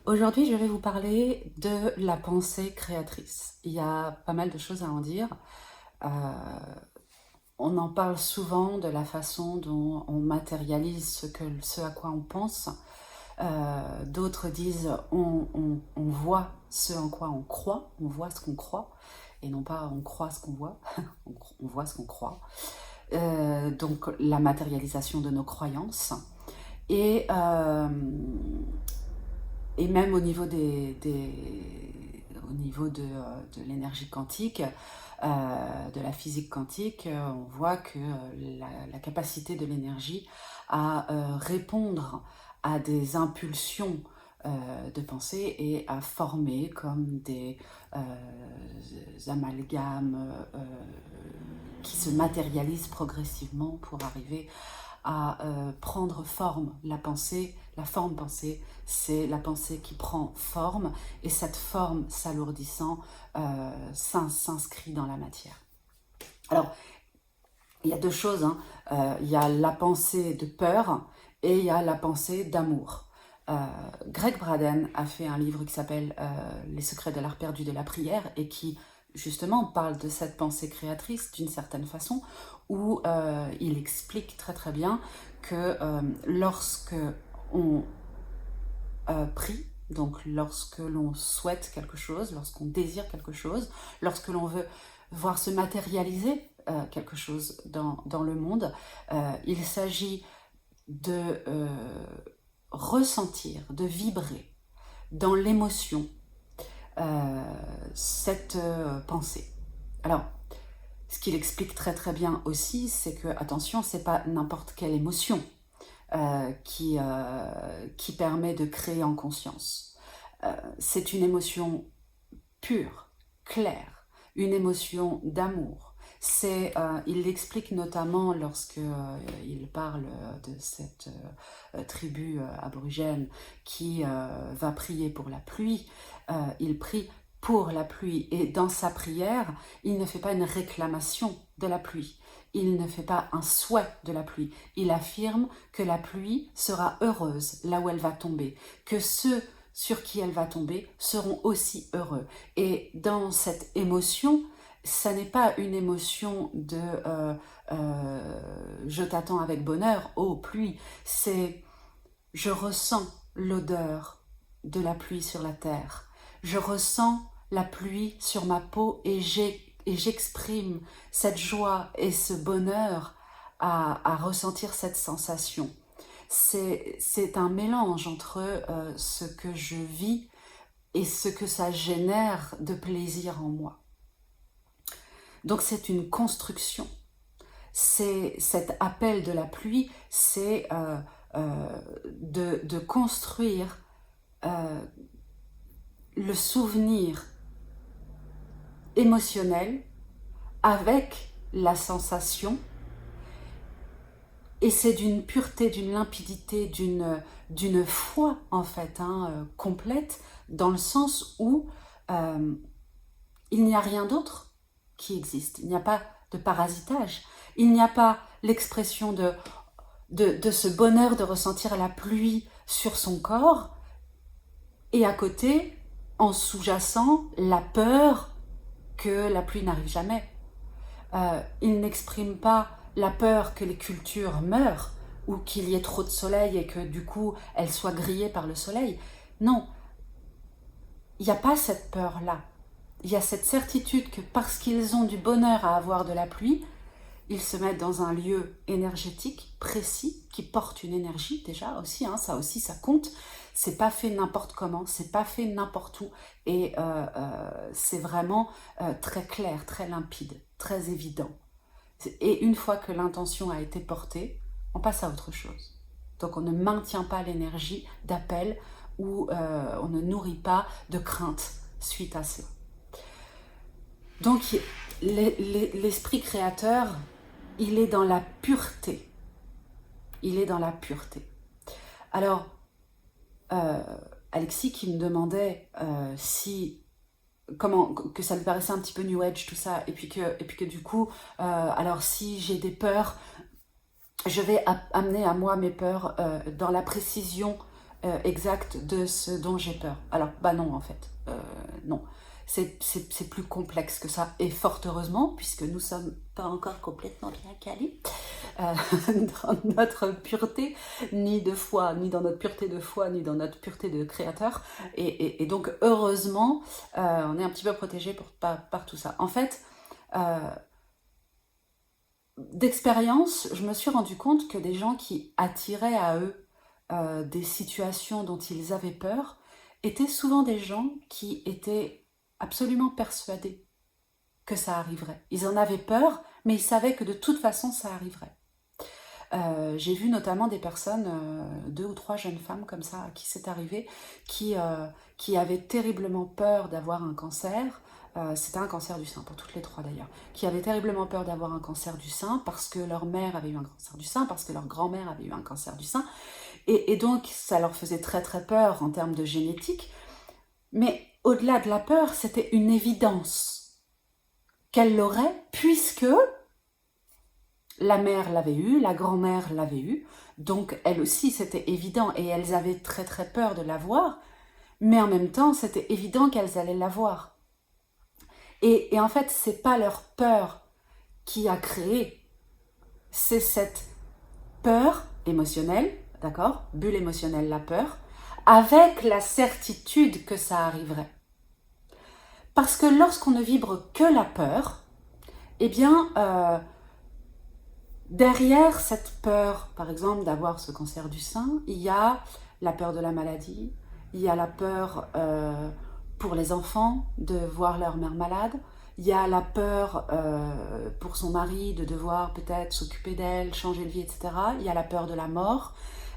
Aujourd'hui je vais vous parler de la pensée créatrice. Il y a pas mal de choses à en dire. Euh, on en parle souvent de la façon dont on matérialise ce à quoi on pense. D'autres disent on voit ce en quoi on croit, on voit ce qu'on croit, et non pas on croit ce qu'on voit, on voit ce qu'on croit. Donc la matérialisation de nos croyances. Et, euh, et même au niveau au niveau de l'énergie quantique, de la physique quantique, on voit que la capacité de l'énergie à répondre à des impulsions de pensée et à former comme des amalgames qui se matérialisent progressivement pour arriver à prendre forme. La forme pensée, c'est la pensée qui prend forme, et cette forme s'alourdissant s'inscrit dans la matière. Alors, il y a deux choses, hein. Il y a la pensée de peur et il y a la pensée d'amour. Greg Braden a fait un livre qui s'appelle Les secrets de l'art perdu de la prière, et qui justement parle de cette pensée créatrice d'une certaine façon, où il explique très très bien que lorsque on prie, donc lorsque l'on souhaite quelque chose, lorsqu'on désire quelque chose, lorsque l'on veut voir se matérialiser quelque chose dans le monde, il s'agit de ressentir, de vibrer dans l'émotion cette pensée. Alors, ce qu'il explique très très bien aussi, c'est que, attention, c'est pas n'importe quelle émotion qui permet de créer en conscience. C'est une émotion pure, claire, une émotion d'amour. Il l'explique notamment lorsque il parle de cette tribu aborigène qui va prier pour la pluie. Il prie pour la pluie, et dans sa prière, il ne fait pas une réclamation de la pluie. Il ne fait pas un souhait de la pluie. Il affirme que la pluie sera heureuse là où elle va tomber, que ceux sur qui elle va tomber seront aussi heureux. Et dans cette émotion, ça n'est pas une émotion de je t'attends avec bonheur, oh pluie, c'est je ressens l'odeur de la pluie sur la terre, je ressens la pluie sur ma peau, et j'exprime cette joie et ce bonheur à ressentir cette sensation. C'est un mélange entre ce que je vis et ce que ça génère de plaisir en moi. Donc c'est une construction. Cet appel de la pluie, c'est de construire le souvenir émotionnel avec la sensation. Et c'est d'une pureté, d'une limpidité, d'une foi en fait, complète, dans le sens où il n'y a rien d'autre qui existe. Il n'y a pas de parasitage. Il n'y a pas l'expression de ce bonheur de ressentir la pluie sur son corps, et à côté, en sous-jacent, la peur que la pluie n'arrive jamais. Il n'exprime pas la peur que les cultures meurent, ou qu'il y ait trop de soleil et que du coup elles soient grillées par le soleil. Non, il n'y a pas cette peur-là. Il y a cette certitude que parce qu'ils ont du bonheur à avoir de la pluie, ils se mettent dans un lieu énergétique précis qui porte une énergie déjà aussi, ça aussi ça compte. C'est pas fait n'importe comment, c'est pas fait n'importe où, et c'est vraiment très clair, très limpide, très évident. Et une fois que l'intention a été portée, on passe à autre chose. Donc on ne maintient pas l'énergie d'appel, ou on ne nourrit pas de crainte suite à cela. Donc l'esprit créateur, il est dans la pureté. Il est dans la pureté. Alors, Alexis qui me demandait que ça lui paraissait un petit peu New Age tout ça, et puis que du coup, alors si j'ai des peurs, je vais amener à moi mes peurs dans la précision exact de ce dont j'ai peur. Alors, bah non, en fait. Non. C'est plus complexe que ça, et fort heureusement, puisque nous ne sommes pas encore complètement bien calés euh, dans notre pureté, ni de foi, ni dans notre pureté de foi, ni dans notre pureté de créateur. Et donc, heureusement, on est un petit peu protégé par tout ça. En fait, d'expérience, je me suis rendu compte que des gens qui attiraient à eux des situations dont ils avaient peur étaient souvent des gens qui étaient absolument persuadés que ça arriverait. Ils en avaient peur, mais ils savaient que de toute façon ça arriverait. J'ai vu notamment des personnes, 2 ou 3 jeunes femmes comme ça, à qui c'est arrivé, qui avaient terriblement peur d'avoir un cancer. C'était un cancer du sein, pour toutes les 3 d'ailleurs, qui avaient terriblement peur d'avoir un cancer du sein parce que leur mère avait eu un cancer du sein, parce que leur grand-mère avait eu un cancer du sein, et donc ça leur faisait très très peur en termes de génétique, mais au-delà de la peur, c'était une évidence qu'elle l'aurait, puisque la mère l'avait eu, la grand-mère l'avait eu, donc elle aussi c'était évident, et elles avaient très très peur de l'avoir, mais en même temps c'était évident qu'elles allaient l'avoir. Et en fait, c'est pas leur peur qui a créé, c'est cette peur émotionnelle, d'accord, bulle émotionnelle, la peur, avec la certitude que ça arriverait. Parce que lorsqu'on ne vibre que la peur, eh bien, derrière cette peur, par exemple, d'avoir ce cancer du sein, il y a la peur de la maladie, il y a la peur pour les enfants de voir leur mère malade, il y a la peur pour son mari de devoir peut-être s'occuper d'elle, changer de vie, etc. Il y a la peur de la mort,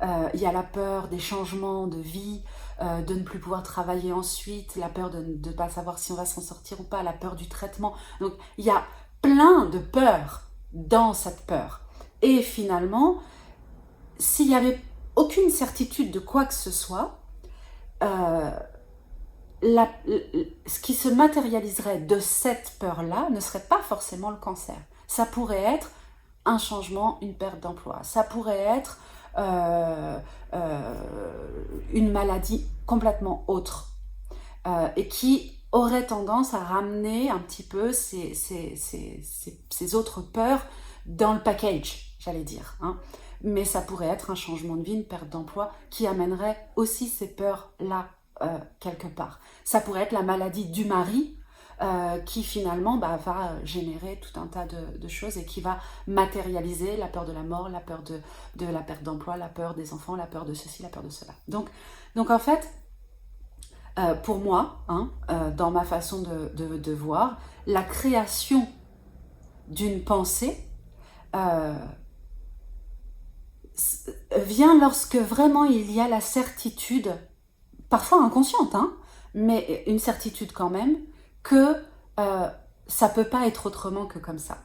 il y a la peur des changements de vie, de ne plus pouvoir travailler ensuite, la peur de ne pas savoir si on va s'en sortir ou pas, la peur du traitement. Donc il y a plein de peurs dans cette peur. Et finalement, s'il n'y avait aucune certitude de quoi que ce soit, ce qui se matérialiserait de cette peur-là ne serait pas forcément le cancer. Ça pourrait être un changement, une perte d'emploi. Ça pourrait être une maladie complètement autre et qui aurait tendance à ramener un petit peu ces autres peurs dans le package, j'allais dire. Hein. Mais ça pourrait être un changement de vie, une perte d'emploi qui amènerait aussi ces peurs-là quelque part. Ça pourrait être la maladie du mari qui finalement va générer tout un tas de choses et qui va matérialiser la peur de la mort, la peur de la perte d'emploi, la peur des enfants, la peur de ceci, la peur de cela. Donc en fait, pour moi, hein, dans ma façon de voir, la création d'une pensée vient lorsque vraiment il y a la certitude, parfois inconsciente, hein, mais une certitude quand même, que ça peut pas être autrement que comme ça.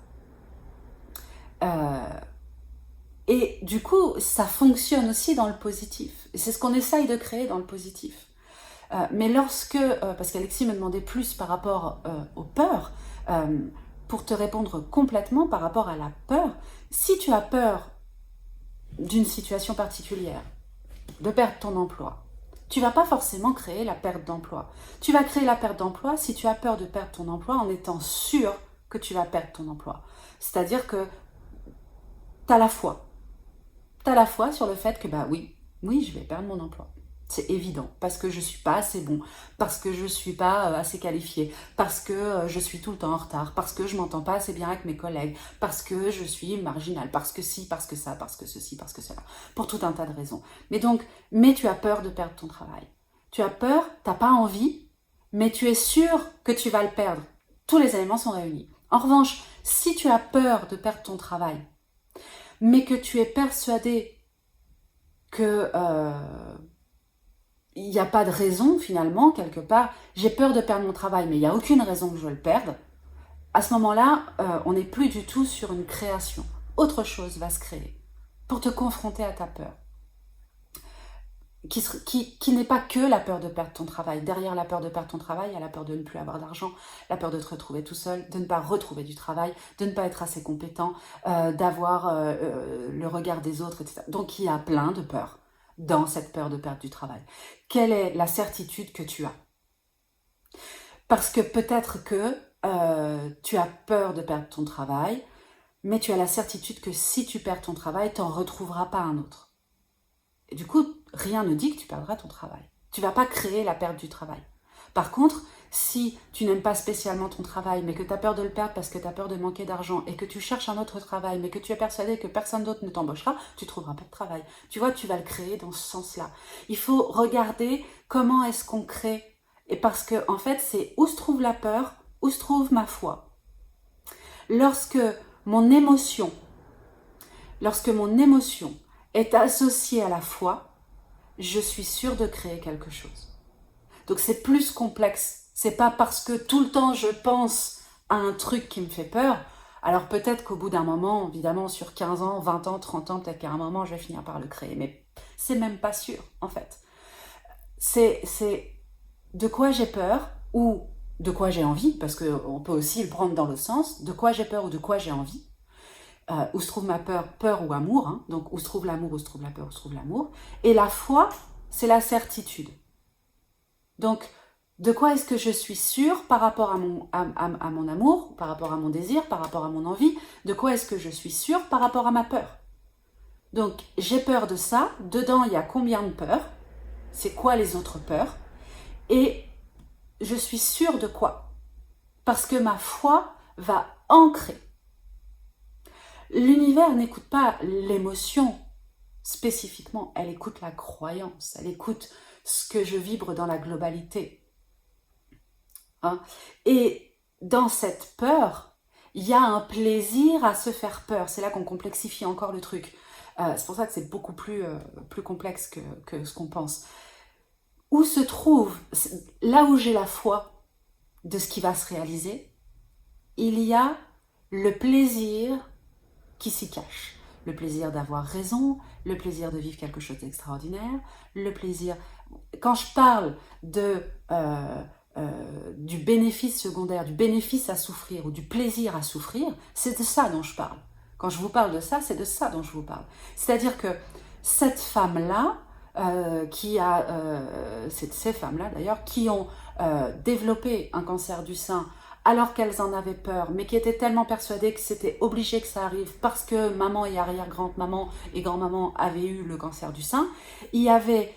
Et du coup, ça fonctionne aussi dans le positif. Et c'est ce qu'on essaye de créer dans le positif. Mais lorsque, parce qu'Alexis me demandait plus par rapport aux peurs, pour te répondre complètement par rapport à la peur, si tu as peur d'une situation particulière, de perdre ton emploi, tu vas pas forcément créer la perte d'emploi. Tu vas créer la perte d'emploi si tu as peur de perdre ton emploi en étant sûr que tu vas perdre ton emploi. C'est-à-dire que tu as la foi. Tu as la foi sur le fait que oui, je vais perdre mon emploi. C'est évident, parce que je suis pas assez bon, parce que je suis pas assez qualifié, parce que je suis tout le temps en retard, parce que je m'entends pas assez bien avec mes collègues, parce que je suis marginale, parce que si, parce que ça, parce que ceci, parce que cela, pour tout un tas de raisons. Mais tu as peur de perdre ton travail. Tu as peur, t'as pas envie, mais tu es sûr que tu vas le perdre. Tous les éléments sont réunis. En revanche, si tu as peur de perdre ton travail, mais que tu es persuadé que il n'y a pas de raison finalement, quelque part, j'ai peur de perdre mon travail, mais il n'y a aucune raison que je le perde, à ce moment-là, on n'est plus du tout sur une création. Autre chose va se créer pour te confronter à ta peur, qui n'est pas que la peur de perdre ton travail. Derrière la peur de perdre ton travail, il y a la peur de ne plus avoir d'argent, la peur de te retrouver tout seul, de ne pas retrouver du travail, de ne pas être assez compétent, d'avoir le regard des autres, etc. Donc il y a plein de peurs. dans cette peur de perdre du travail? Quelle est la certitude que tu as? Parce que peut-être que tu as peur de perdre ton travail, mais tu as la certitude que si tu perds ton travail, tu n'en retrouveras pas un autre. Et du coup, rien ne dit que tu perdras ton travail. Tu ne vas pas créer la perte du travail. Par contre, si tu n'aimes pas spécialement ton travail, mais que tu as peur de le perdre parce que tu as peur de manquer d'argent et que tu cherches un autre travail, mais que tu es persuadé que personne d'autre ne t'embauchera, tu ne trouveras pas de travail. Tu vois, tu vas le créer dans ce sens-là. Il faut regarder comment est-ce qu'on crée. Et parce que, en fait, c'est où se trouve la peur, où se trouve ma foi. Lorsque mon émotion est associée à la foi, je suis sûre de créer quelque chose. Donc c'est plus complexe. C'est pas parce que tout le temps je pense à un truc qui me fait peur. Alors peut-être qu'au bout d'un moment, évidemment, sur 15 ans, 20 ans, 30 ans, peut-être qu'à un moment, je vais finir par le créer. Mais c'est même pas sûr, en fait. C'est de quoi j'ai peur ou de quoi j'ai envie, parce qu'on peut aussi le prendre dans le sens, de quoi j'ai peur ou de quoi j'ai envie. Où se trouve ma peur ou amour, hein. Donc où se trouve l'amour, où se trouve la peur, où se trouve l'amour. Et la foi, c'est la certitude. Donc, de quoi est-ce que je suis sûre par rapport à mon amour, par rapport à mon désir, par rapport à mon envie? De quoi est-ce que je suis sûre par rapport à ma peur? Donc, j'ai peur de ça. Dedans, il y a combien de peurs? C'est quoi les autres peurs? Et je suis sûre de quoi? Parce que ma foi va ancrer. L'univers n'écoute pas l'émotion spécifiquement, elle écoute la croyance, elle écoute ce que je vibre dans la globalité. Hein? Et dans cette peur, il y a un plaisir à se faire peur. C'est là qu'on complexifie encore le truc. C'est pour ça que c'est beaucoup plus complexe que ce qu'on pense. Où se trouve, là où j'ai la foi de ce qui va se réaliser, il y a le plaisir qui s'y cache. Le plaisir d'avoir raison, le plaisir de vivre quelque chose d'extraordinaire, le plaisir... Quand je parle du bénéfice secondaire, du bénéfice à souffrir ou du plaisir à souffrir, c'est de ça dont je parle. Quand je vous parle de ça, c'est de ça dont je vous parle. C'est-à-dire que cette femme-là, ces femmes-là d'ailleurs, qui ont développé un cancer du sein alors qu'elles en avaient peur, mais qui étaient tellement persuadées que c'était obligé que ça arrive parce que maman et arrière-grand-maman et grand-maman avaient eu le cancer du sein, il y avait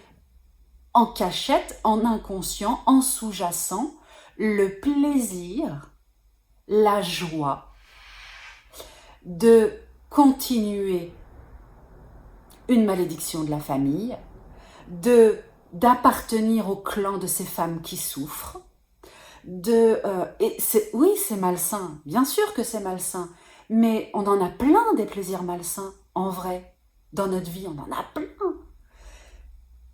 en cachette, en inconscient, en sous-jacent, le plaisir, la joie de continuer une malédiction de la famille, d'appartenir au clan de ces femmes qui souffrent, oui, c'est malsain, bien sûr que c'est malsain, mais on en a plein des plaisirs malsains, en vrai, dans notre vie, on en a plein.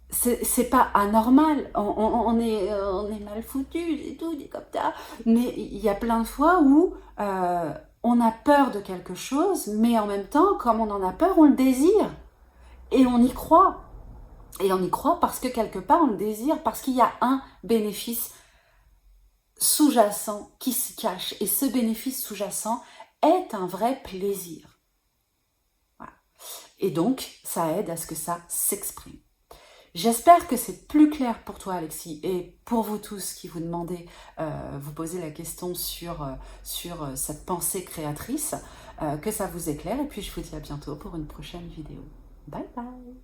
C'est pas anormal, on est mal foutu et tout, dit comme ça, mais il y a plein de fois où on a peur de quelque chose, mais en même temps, comme on en a peur, on le désire, et on y croit. Et on y croit parce que quelque part, on le désire, parce qu'il y a un bénéfice sous-jacent qui se cache. Et ce bénéfice sous-jacent est un vrai plaisir. Voilà. Et donc, ça aide à ce que ça s'exprime. J'espère que c'est plus clair pour toi, Alexis, et pour vous tous qui vous demandez, vous posez la question sur cette pensée créatrice, que ça vous éclaire. Et puis, je vous dis à bientôt pour une prochaine vidéo. Bye bye!